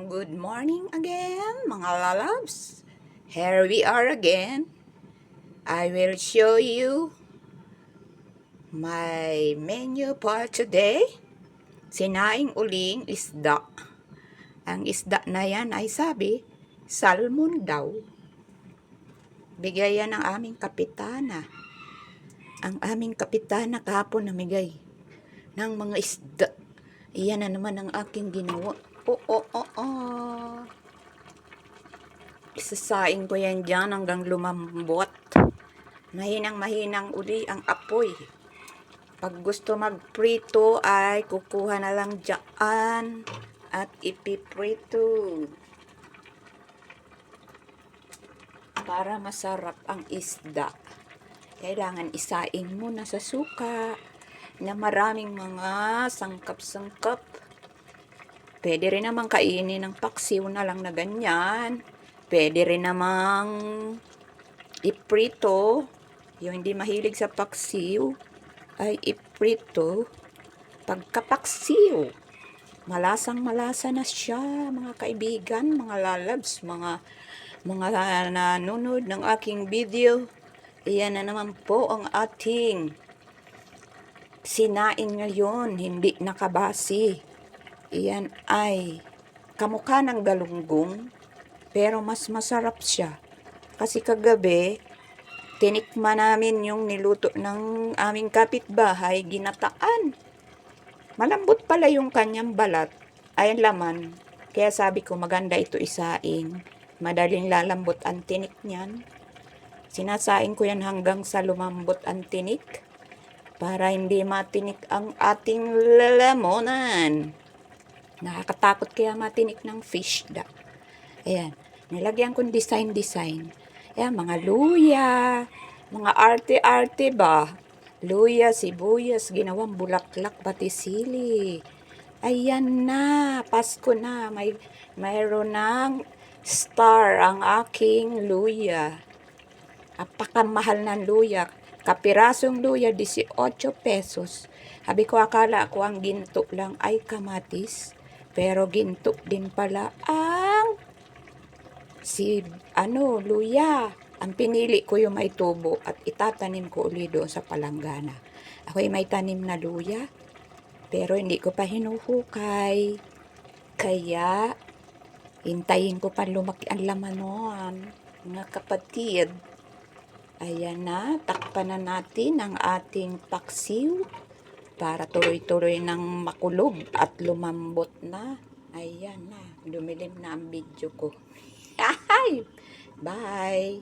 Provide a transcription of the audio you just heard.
Good morning again, mga lalabs. Here we are again. I will show you my menu for today. Sinaing uling isda. Ang isda na yan ay sabi, salmon daw. Bigay yan ng aming kapitana. Ang aming kapitana kahapon namigay ng mga isda. Iyan na naman ang aking ginawa. Isasaing ko yan dyan hanggang lumambot. Mahinang uli ang apoy. Pag gusto magprito ay kukuha na lang dyan at ipiprito. Para masarap ang isda, kailangan isaing muna sa suka na maraming mga sangkap-sangkap. Pwede rin namang kainin ng paksiw na lang na ganyan. Pwede rin namang iprito. Yung hindi mahilig sa paksiw ay iprito. Pagkapaksiw, malasang-malasa na siya, mga kaibigan, mga lalabs, mga nanonood ng aking video. Iyan na naman po ang ating sinain ngayon, hindi nakabasi. Iyan ay kamukha ng galunggong, pero mas masarap siya. Kasi kagabi, tinikman namin yung niluto ng aming kapitbahay, ginataan. Malambot pala yung kanyang balat, ay laman. Kaya sabi ko maganda ito isaing. Madaling lalambot ang tinik niyan. Sinasaing ko yan hanggang sa lumambot ang tinik para hindi matinik ang ating lalamonan. Nakakatakot kaya matinik ng fish da. Ayan, nilagyan kong design. Ayan, mga luya, mga arte-arte ba? Luya, sibuyas, ginawang bulaklak, pati sili. Ayan na, Pasko na, mayroon ng star ang aking luya. Apakamahal ng luya. Kapirasong luya, 18 pesos. Sabi ko, akala ko ang ginto lang ay kamatis. Pero ginto din pala ang luya. Ang pinili ko yung may tubo at itatanim ko uli doon sa palanggana. Ako'y may tanim na luya, pero hindi ko pa hinuhukay. Kaya, hintayin ko pa lumaki ang laman noon. Mga kapatid, ayan na, takpan na natin ang ating paksiw para tuloy-tuloy ng makulog at lumambot na. Ayan na, dumilim na ang video ko. Bye!